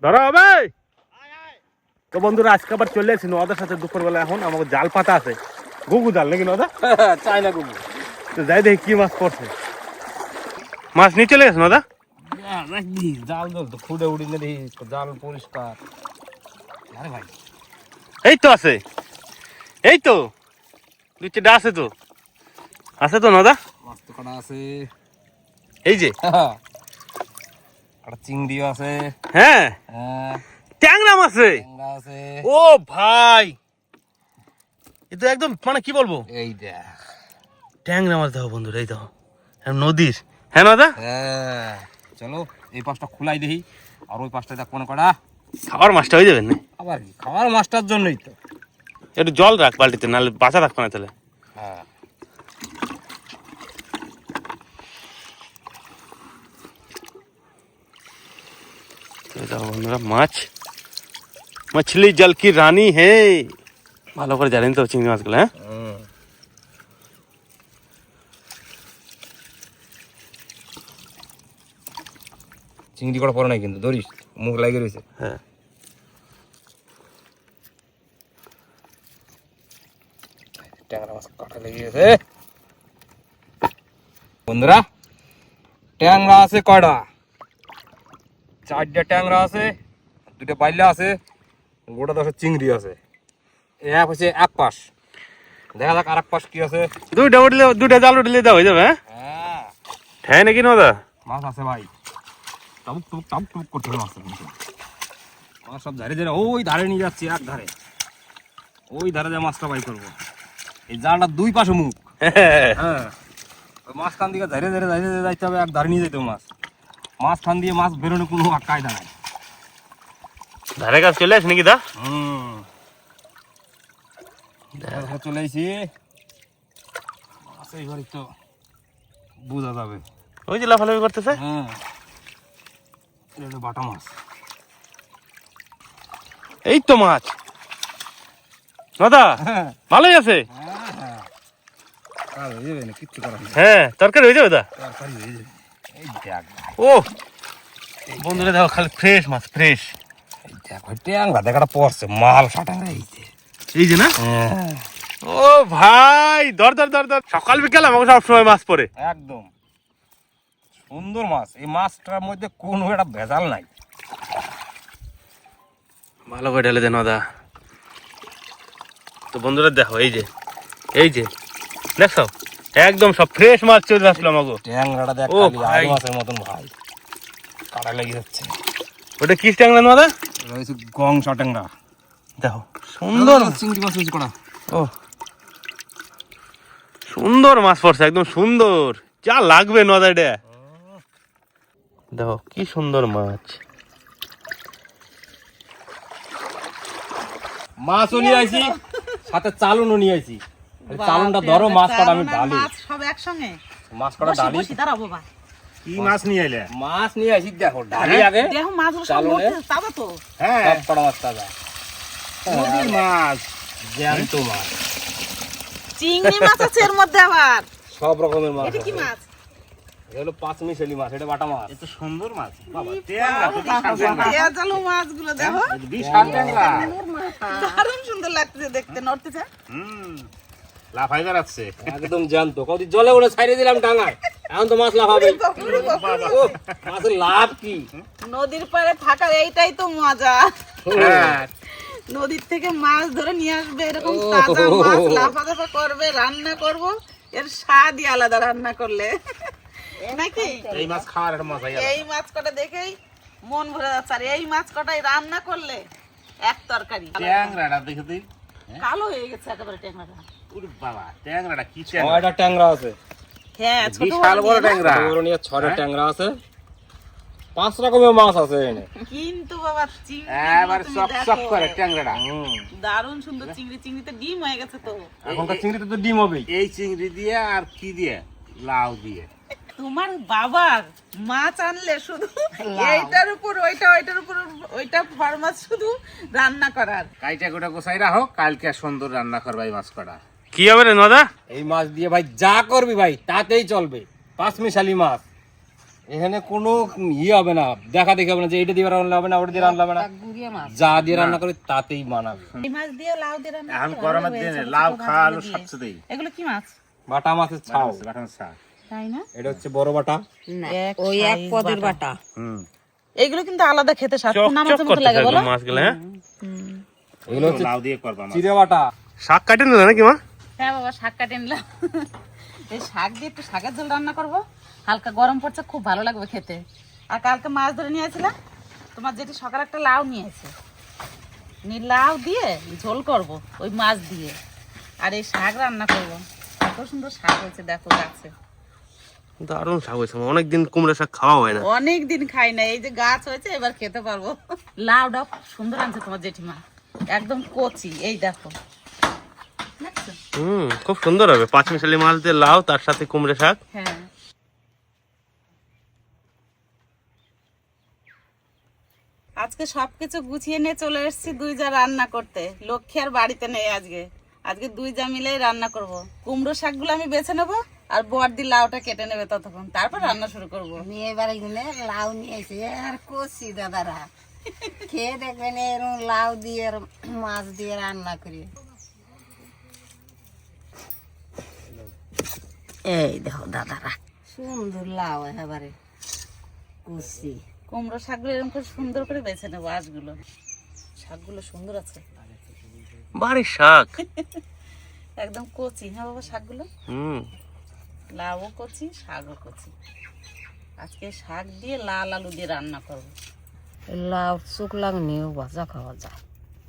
ধরা হবে। তো বন্ধুরা আজকে আবার চলে এসেছি নদার সাথে দুপুরবেলা। এখন আমাকে জাল পাতা আছে, গুগু জাল নাকি নদা? চাইনা গুগু। তো যাই দেখি কি মাছ পড়ছে। মাছ নিয়ে চলে গেছে নদা? জাল জল তো ফুটে উড়ি না দেখি, জাল পরিষ্কার। আরে ভাই এই তো আছে, এই তো দুই চারটা আছে তো, আছে তো নদা। মাছ তো কটা আছে, এই যে একটা চিংড়িও আছে। হ্যাঁ হ্যাঁ, ট্যাংরা মাছ আছে। ট্যাংরা আছে। ও ভাই, এ তো একদম মানে কি বলবো, এই দেখ ট্যাংরা মাছ দেখো বন্ধুরা, এই দেখো নদীর। হ্যাঁ নদা, হ্যাঁ চলো এই পাশটা খোলাই দেখি, আর ওই পাশটা দেখ কোন কটা। খাওয়ার মাছটা হয়ে যাবে না? আবার কি খাওয়ার মাছটার জন্যই তো। একটু জল রাখ বালতিতে, নাহলে বাঁচা রাখবে না তাহলে। হ্যাঁ দেখো বন্ধুরা, মাছ मछली जल की रानी है। ভালো করে জানেন তো চিংড়ি মাছগুলো। হ্যাঁ চিংড়ি কটা পড়ে নাই কিন্তু, ধরিস মুখ লাগিয়ে রয়েছে। হ্যাঁ ট্যাংরা মাছ কাটা লেগে গেছে বন্ধুরা। ট্যাংরা আছে কয়টা? 4টে ট্যাংরা আছে, 2টে বাইলা আছে, গোটা 10 চিংড়ি আছে। এক হচ্ছে এক পাশ, দেখা যাক আর এক পাশ কি আছে। দুইটা উঠলে, দুইটা জাল উঠলে দেওয়া হয়ে যাবে। হ্যাঁ হ্যাঁ নাকি নদা? মাছ আছে ভাই, টাবুক টুক টাবুক টুক করতে হবে। মাছ মাছ সব ধারে ধারে, ওই ধারে নিয়ে যাচ্ছি, এক ধারে ওই ধারে যে মাছটা বাই করবো। এই জালটা দুই পাশে মুখ। হ্যাঁ ওই মাঝখান দিকে ধারে ধারে ধারে ধারে যাইতে হবে, এক ধারে নিয়ে যেতে হবে মাছ। মাঝখান দিয়ে মাছ বেরোনো কোনো কায়দা নাই। ধারে কাজ চলে আসে নাকি দা? চলে এসেছি মাছ, এইবারই তো বোঝা যাবে। ওই যে লাফালাফি করতেছে। হ্যাঁ এটা হলো বাটা মাছ। এই তো মাছ নদা, হ্যাঁ ভালোই আছে। হ্যাঁ কাজ হয়ে যাবে না, কিচ্ছু করার নেই, হ্যাঁ তরকারি হয়ে যাবে দা। তরকারি হয়ে যাবে। এই দেখ ও বন্ধুরা দেখো, খালি ফ্রেশ মাছ, ফ্রেশ। এই দেখ ওই ট্যাংরা দেখাটা পড়ছে, মাল ফাটাঙ্গা এইছে। এই যে না, হ্যাঁ ও ভাই দর দর দর দর, সকাল বিকাল আমাকে সব সময় মাছ পড়ে। একদম সুন্দর মাছ। এই মাছটার মধ্যে কোনো একটা ভেজাল নাই। ভালো করে ঢেলে দেন নদা। তো বন্ধুরা দেখো, এই যে এই যে দেখছো, একদম সব ফ্রেশ মাছ চলে আসলো আমাকে। ট্যাংরাটা দেখ ও খালি ভাই। আলু মাছের মতন ভাই, কাটা লেগে যাচ্ছে। ওটা কি ট্যাংরা নদা? রয়েছে গংসা ট্যাংরা। দেখো সুন্দর চিংড়ি মাছ রয়েছে কটা। ও সুন্দর মাছ পড়ছে, একদম সুন্দর, যা লাগবে নদা এটা। দেখো কি সুন্দর মাছ। মাছও নিয়ে আইছি, সাথে চালনও নিয়ে আইছি। চালনটা ধরো, মাছ কাটা আমি ঢালি। মাছ সব একসঙ্গে মাছ কাটা ঢালি। দাঁড়াবো বাবা, কি মাছ নিয়ে এলে? মাছ নিয়ে আইছি দেখো, ঢালি আগে। দেখো মাছগুলো সব চালনে? মরতে তাজা তো। হ্যাঁ সব কটা মাছ তাজা, নদীর মাছ, জ্যান্ত মাছ, চিংড়ি মাছ আছে এর মধ্যে আবার। সব রকমের মাছ এটা কি আছে। মাছ? এটা হলো পাঁচমিশালি মাছ, এটা বাটা মাছ। এত সুন্দর মাছ বাবা। পেঁয়াজালো মাছগুলো দেখো, বিশাল ট্যাংরা, দারুণ সুন্দর লাগতেছে দেখতে, নড়তেছে। লাফাই বেড়াচ্ছে একদম জ্যান্ত। কতদিন জলে উড়ে ছাইড়ে দিলাম ডাঙায়, এখন তো মাছ লাফাবে। ও, মাছের লাভ কি? নদীর পাড়ে থাকার এইটাই তো মজা। হ্যাঁ নদীর থেকে মাছ ধরে নিয়ে আসবে, এরকম তাজা মাছ লাফালাফা করবে, রান্না করব, এর স্বাদই আলাদা রান্না করলে নাকি। এই মাছ খাওয়ার একটা মজাই আলাদা। এই মাছ কটা দেখেই মন ভরে যাচ্ছে, আর এই মাছ কটাই রান্না করলে এক তরকারি। ট্যাংরাটা দেখে তুই, কালো হয়ে গেছে একেবারে ট্যাংরাটা। ওরে বাবা ট্যাংরাটা কি ছয়টা ট্যাংরা আছে, হ্যাঁ ছোট বিশাল বড় ট্যাংরা। বড় নিয়ে 6টা ট্যাংরা আছে, 5 রকমের মাছ আছে এনে। কিন্তু বাবা চিংড়ি এবার সব সব করে ট্যাংরাটা। দারুণ সুন্দর চিংড়ি, চিংড়িতে ডিম হয়ে গেছে তো। এখনকার চিংড়িতে তো ডিম হবেই। এই চিংড়ি দিয়ে আর কি দিয়ে, লাউ দিয়ে। তোমার বাবার মাছ আনলে শুধু এইটার উপর ওইটা, ওইটার উপর ওইটা, ফরমাস শুধু রান্না করার। কাইটা গোটা গোসাই রাখো, কালকে সুন্দর রান্না করবাই মাছ কটা। কি হবে রে নদা? এই মাছ দিয়ে ভাই যা করবি ভাই তাতেই চলবে। পাঁচমিশালি মাছ, এখানে কোনো ইয়ে হবে না, দেখা দেখি হবে না যে এটা দিয়ে রান্না হবে না, ওটা দিয়ে রান্না হবে না, যা দিয়ে রান্না করে তাতেই মানাবে। এই মাছ দিয়ে লাউ দিয়ে রান্না এখন করতে গরমের ভালো দিনে হয়েছে, লাউ ছোট খাওয়া মাছগুলো আলু দিয়ে। সবচেয়ে এগুলো কি মাছ? বাটা মাছের ছাও, বাটানো শাক। তাই না? এটা হচ্ছে বড় বাটা। ওই এক পদের বাটা। এগুলো কিন্তু আলাদা খেতে স্বাদ, পোনা চক মাছের মতো করতে লাগে বলো। মাছগুলো, হ্যাঁ। এগুলো হচ্ছে লাউ দিয়ে করবা মাছ। চিড়ে বাটা। শাক কাটে নিলে নাকি মা? হ্যাঁ বাবা, শাক কাটে নিলাম। এই শাক দিয়ে একটু শাকের ঝোল রান্না করবো, হালকা গরম পড়ছে, খুব ভালো লাগবে খেতে। আর কালকে মাছ ধরে নিয়ে আসছিলাম, তোমার যেটি সকালে একটা লাউ নিয়েছে, লাউ দিয়ে ঝোল করব ওই মাছ দিয়ে, আর এই শাক রান্না করব। এত সুন্দর শাক হয়েছে দেখো গাছে, দারুণ শাক হয়েছে, অনেকদিন কুমড়ো শাক খাওয়া হয় না। অনেক দিন খাই না, এই যে গাছ হয়েছে এবার খেতে পারবো। লাউটা সুন্দর আনছে তোমার জেঠিমা, একদম কচি, এই দেখো দেখছো? খুব সুন্দর হবে, পাঁচমিশালি মাছ দিয়ে লাউ, তার সাথে কুমড়ো শাক। হ্যাঁ, আজকে সবকিছু গুছিয়ে নিয়ে চলে এসেছি দুই যা রান্না করতে। লক্ষ্মী আর বাড়িতে নেই আজকে, আজকে দুই যা মিলেই রান্না করব। কুমড়ো শাকগুলো আমি বেছে নেবো, আর বড়দি লাউটা কেটে নেবে ততক্ষণ, তারপর রান্না শুরু করব। মেয়ে বাড়ি গেলে লাউ নিয়েছে আর কষি দাদারা, খেয়ে দেখবেন এরকম লাউ দিয়ে আর মাছ দিয়ে রান্না করি। এই দেখো দাদারা, সুন্দর লাউ একেবারে কষি। কুমড়ো শাকগুলো এরকম করে সুন্দর করে বেছে নেবো, আঁশগুলো, শাকগুলো সুন্দর আছে, বাড়ির শাক। একদম কচি। হ্যাঁ বাবা, শাকগুলো লাউও কচি, শাকও কচি। আজকে শাক দিয়ে লাল আলু দিয়ে রান্না করবো। লাউ শুকলাং নিয়েও ভাজা খাওয়া যায়।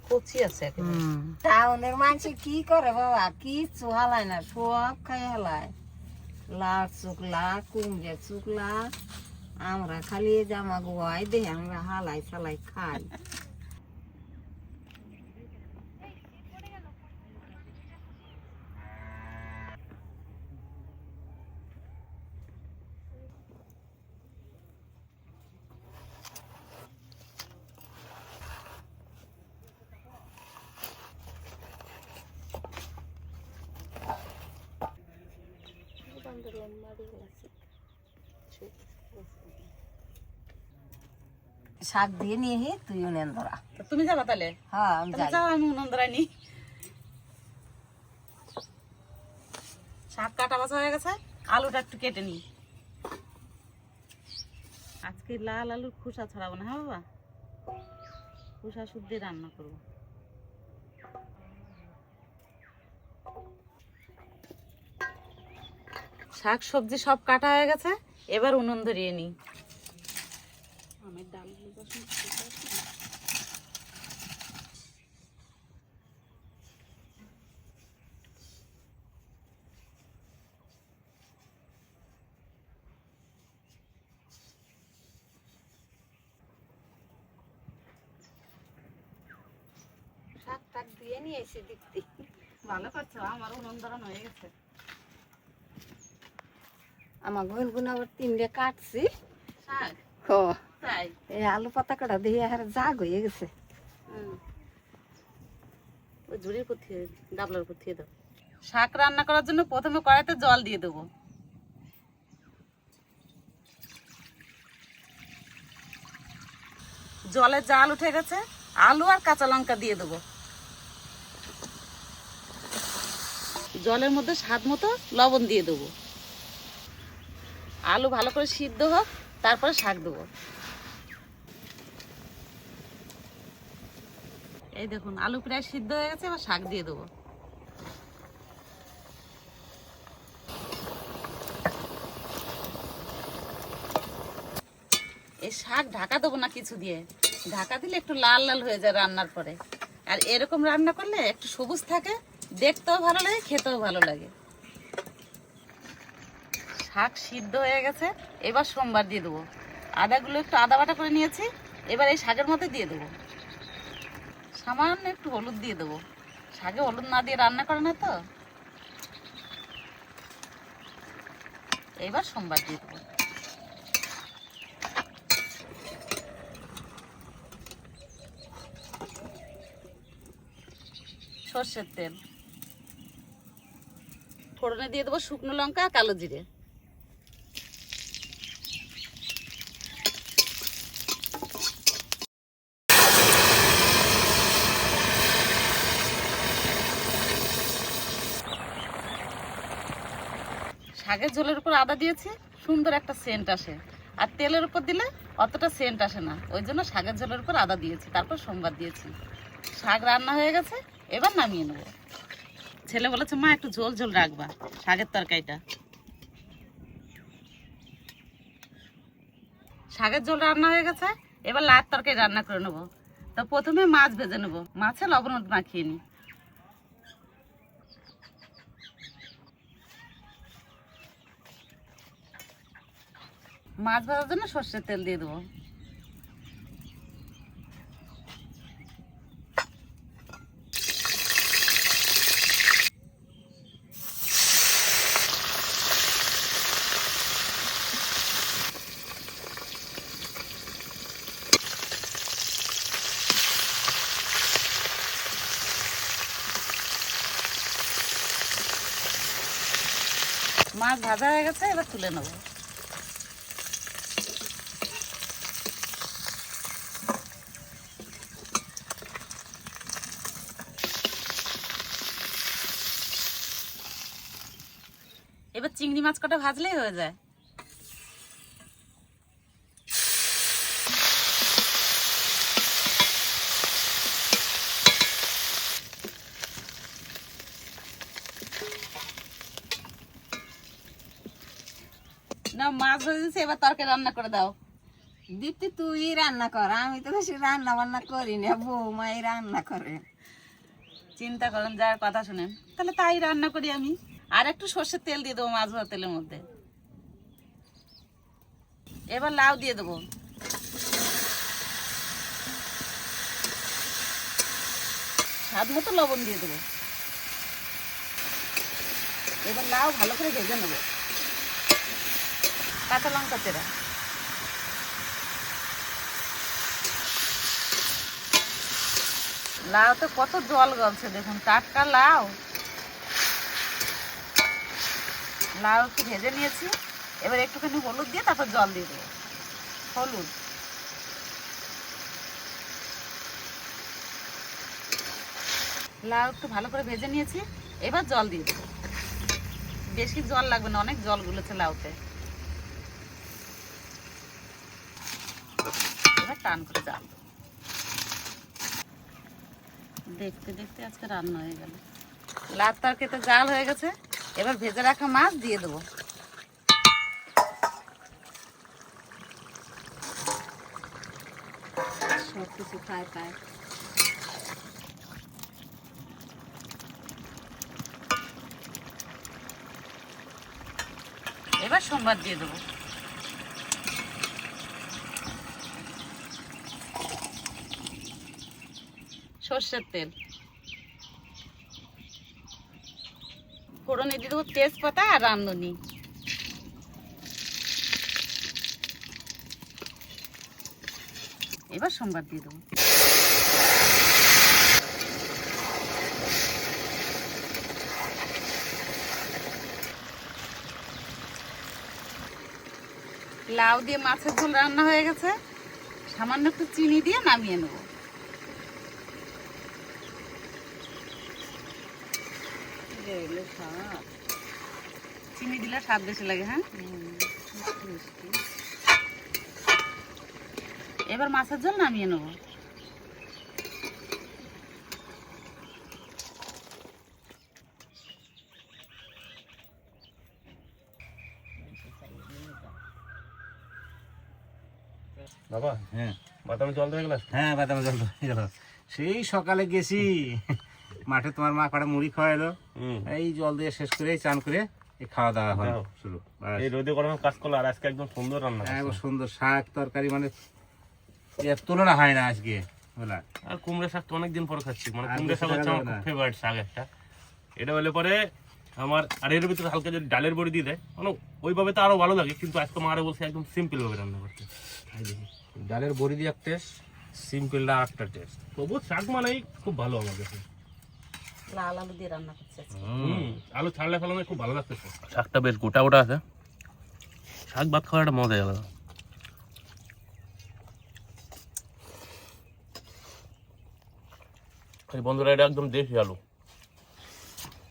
কচি আছে একেবারে। টাউনের মানুষ কি করে বাবা, কি চুহালায় না, সব খাই হালায়। লাউ শুকলা, কুমড়ে শুকলা, আমরা খালি জামা গোয়াই দেখে আমরা হালাই চালাই খাই। শাক দিয়ে নিয়ে হে তুই উনেন ধরা। তো তুমি যাবা তাহলে? হ্যাঁ আমি তাহলে যাই। যাও, আমি উনন্দরাই নি। শাক কাটা বাছা হয়ে গেছে, আলুটা একটু কেটে নি। আজকে লাল আলুর খোসা ছাড়াবো না, হ্যাঁ বাবা, খোসা শুদ্ধ রান্না করবো। শাক সবজি সব কাটা হয়ে গেছে, এবার উনুন ধরিয়ে নি। শাক টাক দিয়ে নিয়ে এসে দেখতে ভালো করছো, আমার উনুন ধরানো হয়ে গেছে। আমার বোন বোন আবার তিনটে কাটছি। শাক ও তাই? এই আলু পাতা কাটা দিয়ে আর জাগ হয়ে গেছে। ওই ঝুড়ির উপর থেকে, ডাবলার উপর থেকে দাও। শাক রান্না করার জন্য প্রথমে কড়াইতে জল দিয়ে দেবো। জলে জাল উঠে গেছে, আলু আর কাঁচা লঙ্কা দিয়ে দেবো। জলের মধ্যে স্বাদ মতো লবণ দিয়ে দেবো। আলু ভালো করে সিদ্ধ হোক, তারপরে শাক দেবো। এই দেখুন আলু প্রায় সিদ্ধ হয়ে গেছে, এবার শাক দিয়ে দেবো। এই শাক ঢাকা দেবো না কিছু দিয়ে, ঢাকা দিলে একটু লাল লাল হয়ে যায় রান্নার পরে। আর এরকম রান্না করলে একটু সবুজ থাকে, দেখতেও ভালো লাগে, খেতেও ভালো লাগে। শাক সিদ্ধ হয়ে গেছে, এবার সোমবার দিয়ে দেবো। আদাগুলো একটু আদা বাটা করে নিয়েছি, এবার এই শাকের মধ্যে দিয়ে দেবো। সামান্য একটু হলুদ দিয়ে দেবো, শাকে হলুদ না দিয়ে রান্না করে না তো। এবার সোমবার দিয়ে দেবো। সর্ষের তেল, ফোড়নে দিয়ে দেবো শুকনো লঙ্কা, কালো জিরে। শাকের ঝোলের উপর আদা দিয়েছি, সুন্দর একটা সেন্ট আসে। আর তেলের উপর দিলে অতটা সেন্ট আসে না, ওই জন্য শাকের ঝোলের উপর আদা দিয়েছি, তারপর সোমবার দিয়েছি। শাক রান্না হয়ে গেছে, এবার নামিয়ে নেব। ছেলে বলেছে মা একটু ঝোল ঝোল রাখবা শাকের তরকারিটা। শাকের ঝোল রান্না হয়ে গেছে, এবার লাউ তরকারি রান্না করে নেবো। তো প্রথমে মাছ ভেজে নেবো, মাছে লবণ মাখিয়ে নিই। মাছ ভাজার জন্য সর্ষের তেল দিয়ে দেবো। মাছ ভাজা হয়ে গেছে, এবার তুলে নেবো। এবার চিংড়ি মাছ কটা ভাজলেই হয়ে যায়। না মাছ ভেজে দিয়েছি, এবার তরকারি রান্না করে দাও। দীপ্তি তুই রান্না কর, আমি তো বেশি রান্না বান্না করি না, বৌমাই রান্না করে। চিন্তা করেন যার কথা শুনেন, তাহলে তাই রান্না করি আমি। আর একটু সর্ষের তেল দিয়ে দেবো মাছ ভাজা তেলের মধ্যে। এবার লাউ দিয়ে দেবো। স্বাদ মতো লবণ দিয়ে দেবো। এবার লাউ ভালো করে ভেজে নেবো। কাঁচা লঙ্কা চেরা, লাউ তো কত জল গলছে দেখুন, টাটকা লাউ। লাউ একটু ভেজে নিয়েছি, এবার একটুখানি হলুদ দিয়ে তারপর জল দিয়ে দেবো। হলুদ, লাউ একটু ভালো করে ভেজে নিয়েছি, এবার জল দিয়ে দেবো। বেশি জল লাগবে না, অনেক জল গুলেছে লাউতে। এবার টান করে জাল দেবো। দেখতে দেখতে আজকে রান্না হয়ে গেল। লাউ তরকারিতে জাল হয়ে গেছে, এবার ভেজে রাখা মাছ দিয়ে দেবো। সব কিছু খায় খায়। এবার সোমবার দিয়ে দেবো। সর্ষের তেল, ফোড়নে দিয়ে দেবো তেজপাতা আর রাঁধুনি। এবার সোমবার দিয়ে দেবো। লাউ দিয়ে মাছের ঝোল রান্না হয়ে গেছে, সামান্য একটু চিনি দিয়ে নামিয়ে নেব। চিনি দিলে স্বাদ বেশি লাগে। হ্যাঁ, এবার মাছের ঝোল নামিয়ে নেব। বাবা, হ্যাঁ বাদাম জল দিয়ে গেলাস? হ্যাঁ, বাদাম জল হয়ে গেল। সেই সকালে গেছি মাঠে, তোমার মা কটা মুড়ি খাওয়াইলো, এই জল দিয়ে শেষ করে চান করে এই খাওয়া দাওয়া হয় শুরু। এই রোদে গরমে কাজ করলো, আর আজকে একদম সুন্দর রান্না। একদম সুন্দর শাক তরকারি, মানে এর তুলনা হয় না আজকে। বলা আর কুমড়া শাক তো অনেকদিন পর খাচ্ছি, মানে আর কুমড়া শাক বেশি হচ্ছে আমার লাগাবো খুব না। ফেভারিট শাক একটা। এটা হলে পরে আমার, আর এর ভিতরে হালকা যদি ডালের বড়ি দিয়ে দেয়, মানে ওইভাবে তো আরো ভালো লাগে, কিন্তু আজকে মারে বলছে একদম সিম্পল ভাবে রান্না করতে। ডালের বড়ি দিয়ে এক টেস্ট, সিম্পলটা আর একটা টেস্ট। তবু শাক মানেই খুব ভালো আমার কাছে। লাল আলু দিয়ে রান্না করছে আজকে। আলু ছাড়লে ফেলানো খুব ভালো লাগতেছে। শাকটা বেশ গোটা গোটা আছে, শাক ভাত খাওয়ার একটা মজাই আলাদা। বন্ধুরা, এটা একদম দেশি আলু,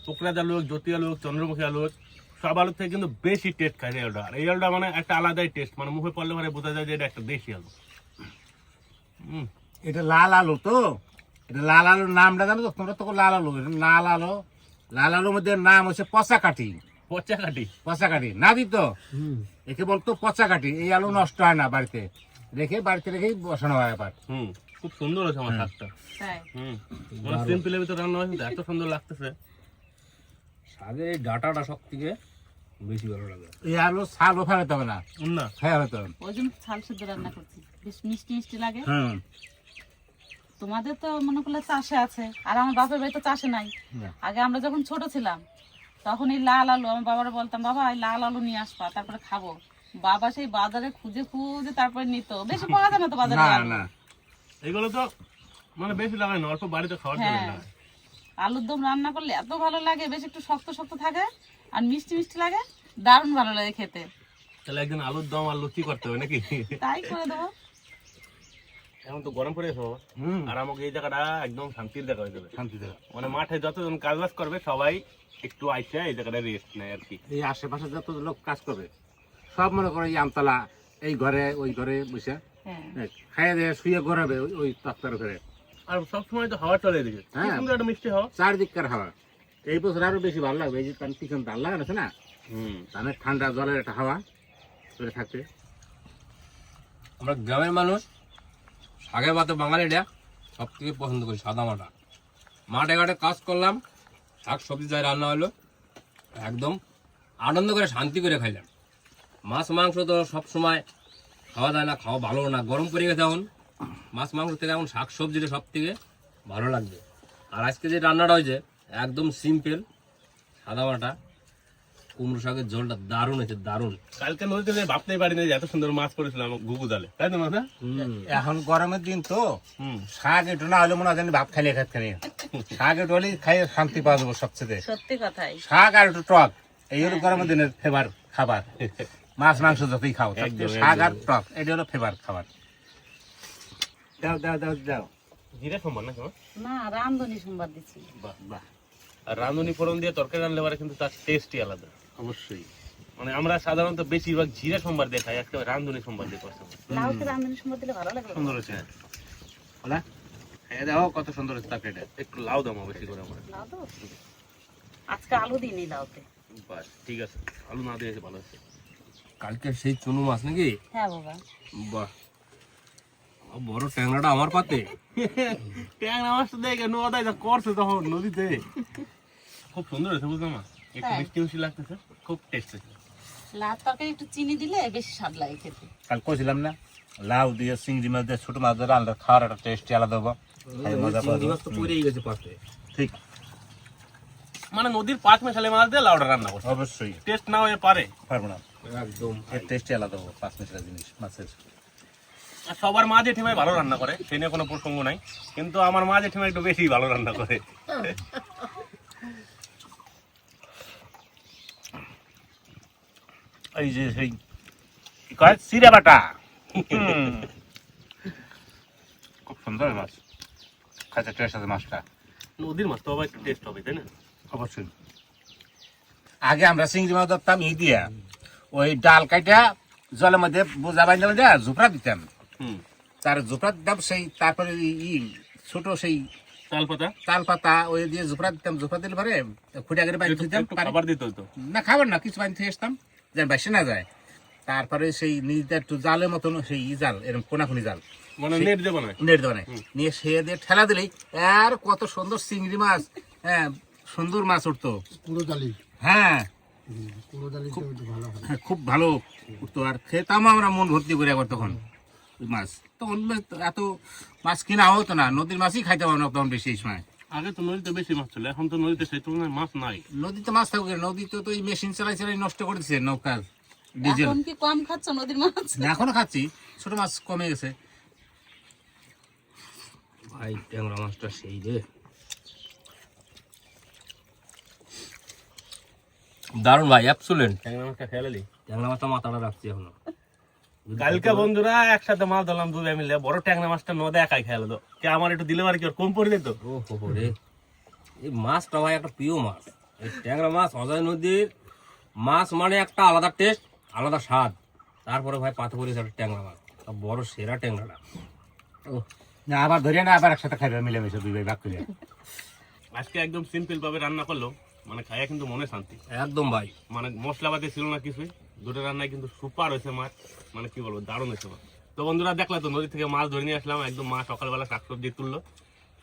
পোকরাজ আলু হোক, জ্যোতি আলু হোক, চন্দ্রমুখী আলু হোক, সব আলুর থেকে কিন্তু বেশি টেস্ট খায় এই আলুটা। আর এই আলুটা মানে একটা আলাদাই টেস্ট, মানে মুখে পড়লে মানে বোঝা যায় যে এটা একটা দেশি আলু। এটা লাল আলু তো, এটা লাল আলুর নামটা জানো তো তোমরা? তো লাল আলু, এটা লাল আলু। লাল আলুর মধ্যে নাম হচ্ছে পচা কাঠি। পচা কাটি? পচা কাঠি না দিত, একে বলতো পচা কাঠি। এই আলু নষ্ট হয় না, বাড়িতে রেখেই বসানো হয় আবার। খুব সুন্দর হয়েছে আমার শাকটা। তাই মানে সিম্পলের ভিতরে রান্না হয়েছে, এত সুন্দর লাগতেছে। শাকের এই ডাটাটা সব থেকে বেশি ভালো লাগে। এই আলু ছালও ফেলাতে হবে না, না হ্যাঁ হতো। ওই জন্য ছাল সিদ্ধ রান্না করছি, বেশ মিষ্টি মিষ্টি লাগে। হ্যাঁ, তোমাদের তো মনে করলে চাষে আছে, আর আমার বাপের বাড়ি তো চাষে নাই। না। আগে আমরা যখন ছোট ছিলাম তখন এই লাল আলু আমার বাবারা বলতাম, বাবা এই লাল আলু নিয়ে আসবা তারপরে খাবো। বাবা সেই বাজারে খুঁজে খুঁজে তারপরে নিত, বেশি পাওয়া যায় না তো বাজারে না আলু। না, এগুলো তো মানে বেশি লাগায় না, অল্প বাড়িতে খাওয়ার জন্য হ্যাঁ, লাগায়। আলুর দম রান্না করলে এত ভালো লাগে, বেশ একটু শক্ত শক্ত থাকে আর মিষ্টি মিষ্টি লাগে, দারুণ ভালো লাগে খেতে। তাহলে একদিন আলুর দম আর লুচি করতে হবে নাকি? তাই করে দেবো। এখন তো গরম পড়ে গেছে বাবা। আর আমাকে এই জায়গাটা একদম শান্তির জায়গা হয়ে যাবে। শান্তি দেবে। মানে মাঠে যতজন কাজ বাজ করবে সবাই একটু আইসা এই জায়গাটা রেস্ট নেয় আর কি। এই আশেপাশে যত লোক কাজ করবে সব মনে করো এই আমতলা, এই ঘরে ওই ঘরে বসে হ্যাঁ, খাইয়ে দিয়ে শুয়ে ঘোরাবে ওই তক্তার ঘরে। আর সবসময় তো হাওয়া চলে এদিকে, হ্যাঁ। সুন্দর একটা মিষ্টি হাওয়া। চারদিককার হাওয়া। এই বছর আরো বেশি ভালো লাগবে, এই যে পিছন ধান লাগানো আছে না, ধানের ঠান্ডা জলের একটা হাওয়া করে থাকবে। আমরা গ্রামের মানুষ শাকের ভাতে বাঙালিরা সব থেকে পছন্দ করি সাদা মাটা। মাঠে ঘাটে কাজ করলাম, শাক সবজি যাই রান্না হলো, একদম আনন্দ করে শান্তি করে খাইলাম। মাছ মাংস তো সবসময় খাওয়া যায় না, খাওয়া ভালো না, গরম পড়ে গেছে এখন। মাছ মাংস থেকে এখন শাক সবজিটা সব থেকে ভালো লাগবে। আর আজকে যে রান্নাটা হয়েছে একদম সিম্পল সাদা মাটা, কুমড়ো শাকের ঝোলটা দারুণ হয়েছে, দারুণ। কালকে নদীতে যে ভাবতেই পারি না যে এত সুন্দর মাছ পড়েছিলাম ঘুঘু জালে, তাই তো মাথা? এখন গরমের দিন তো শাক একটু না হলে মনে হয় যেন ভাত খাইলে খালি শাক একটু হলেই খাইয়ে শান্তি পাওয়া যাবো সবচেয়ে। সত্যি কথাই। শাক আর একটু টক, এই হলো গরমের দিনের ফেভার খাবার। মাছ মাংস যতই খাও তার থেকে শাক আর টক এটা হলো ফেভার খাবার। দাও দাও দাও দাও। জিরা সম্ভব না কেমন? না, রামধনি সোমবার দিচ্ছি। বাহ বাহ। আর রাঁধুনি ফোড়ন দিয়ে তরকারি রান্নলে পরে কিন্তু তার টেস্টই আলাদা। অবশ্যই। মানে আমরা সাধারণত বেশিরভাগ জিরা সোমবার দিয়ে খাই, আজকে রাঁধুনি সোমবার দিয়ে করতে হবে। লাউতে রামধনি সোমবার দিলে ভালো লাগে। সুন্দর হয়েছে হ্যাঁ, এই দেখো কত সুন্দর হচ্ছে তরকারিটা। একটু লাউ দাও বেশি করে আমার। লাউ তো আজকে আলু দিইনি লাউতে। বাস ঠিক আছে, আলু না দিয়েছে ভালো হচ্ছে। কালকে সেই চুনো মাছ নাকি? হ্যাঁ বাবা। বাহ, বড় ট্যাংরাটা আমার পাতে। ট্যাংরা মাছটা দেখে নদাই যা করছে তখন নদীতে, খুব সুন্দর হয়েছে বুঝলাম না, একটু হ্যাঁ। মিষ্টি মিষ্টি লাগতেছে, খুব টেস্ট হয়েছে। লাউ তরকারি একটু চিনি দিলে বেশি স্বাদ লাগে খেতে। কাল কইছিলাম না লাউ দিয়ে চিংড়ি মাছ দিয়ে ছোট মাছ ধরে আলাদা খাওয়ার একটা টেস্ট আলাদা হবো। মজা পাওয়া চিংড়ি মাছ যাবে। তো পড়েই গেছে পাতে। ঠিক, মানে নদীর পাঁচ মেশালে মাছ দিয়ে লাউটা রান্না করছে, অবশ্যই টেস্ট না হয়ে পারে। পারবো না, একদম এর টেস্টই আলাদা হবো। পাঁচ মিশালা জিনিস মাছের। আর সবার মা জেঠিমাই ভালো রান্না করে, সে নিয়ে কোনো প্রসঙ্গ নাই, কিন্তু আমার মা জেঠিমা একটু বেশি ভালো রান্না করে। এই যে সেই কি কয় চিড়া বাটা, খুব সুন্দর মাছ, খাইতে টেস্ট আছে মাছটা। নদীর মাছ তো আবার একটু টেস্ট হবে, তাই না? অবশ্যই। আগে আমরা চিংড়ি মাছ ধরতাম এই দিয়া, ওই ডাল কাটা জলের মধ্যে বোঝা বাইন্দা বাইন্দা ঝুপড়া দিতাম, তার ঝুপড়া দিতাম সেই, তারপরে ছোট সেই চাল পাতা তাল পাতা ওই দিয়ে ঝুপড়া দিতাম, ঝুপড়া দিলে পরে খুঁড়ে আগে বাইন্ধে দিতাম, একটু খাবার দিতে হতো। না খাবার না কিছু বাইন্ধে আসতাম যেন বাসে না যায়। তারপরে সেই নিজে একটু জালের মতন সেই জাল, এরকম কোনাকুনি জাল মানে নেট দেবো না, নেট দেওয়া নিয়ে সে দিয়ে ঠেলা দিলেই আর কত সুন্দর চিংড়ি মাছ, হ্যাঁ সুন্দর মাছ উঠতো। হ্যাঁ হ্যাঁ, খুব ভালো উঠতো। আর খেতাম আমরা মন ভর্তি করে একবার তখন ওই মাছ। তখন এত মাছ কিনা হতো না, নদীর মাছই খাইতাম আমরা তখন বেশি এই সময়। আগে তো নদীতে বেশি মাছ ছিল, এখন তো নদীতে সেই তুলনায় মাছ নাই। নদীতে মাছ থাকুক, নদীতে তো এই মেশিন চালাই চালাই নষ্ট করে দিচ্ছে নৌকা ডিজেল। এখন কি কম খাচ্ছ নদীর মাছ? এখনো খাচ্ছি, ছোট মাছ কমে গেছে। ভাই ট্যাংরা মাছটা সেই রে, দারুণ ভাই, অ্যাবসুলেন্ট। ট্যাংরা মাছটা খেয়ালি ট্যাংরা মাছটা মাথাটা রাখছি এখনো। কালকে বন্ধুরা একসাথে মাছ ধরলাম দুই মিলে, বড় ট্যাংরা মাছটা নদে একাই খেয়াল তো, কে আমার একটু দিলে আর কি ওর কম পড়ে যেত। ও হো রে, এই মাছটা ভাই একটা প্রিয় মাছ। এই ট্যাংরা মাছ অজয় নদীর মাছ মানে একটা আলাদা টেস্ট, আলাদা স্বাদ। তারপরে ভাই পাথর করে ট্যাংরা মাছ, তা বড় সেরা ট্যাংরাটা। ও না, আবার ধরে না, আবার একসাথে খাইবে মিলেমিশে দুই ভাই ভাগ করে। আজকে একদম সিম্পল ভাবে রান্না করলো, মানে খাইয়া কিন্তু মনে শান্তি। একদম ভাই। মানে মশলাপাতি ছিল না কিছুই, দুটো রান্নায় কিন্তু সুপার হয়েছে মাছ, মানে কি বলবো, দারুণ হয়েছে মাছ। তো বন্ধুরা দেখলে তো, নদী থেকে মাছ ধরে নিয়ে আসলাম, একদম মা সকালবেলা শাকসবজি তুললো,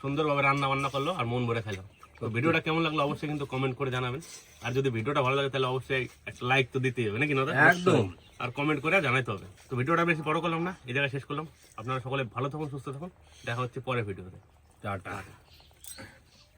সুন্দরভাবে রান্না বান্না করলো আর মন ভরে খাইলাম। তো ভিডিওটা কেমন লাগলো অবশ্যই কিন্তু কমেন্ট করে জানাবেন। আর যদি ভিডিওটা ভালো লাগে তাহলে অবশ্যই একটা লাইক তো দিতেই হবে নাকি না? একদম। আর কমেন্ট করে জানাইতে হবে। তো ভিডিওটা বেশি বড় করলাম না, এই জায়গায় শেষ করলাম। আপনারা সকলে ভালো থাকুন, সুস্থ থাকুন, দেখা হচ্ছে পরের ভিডিওতে। টাটা।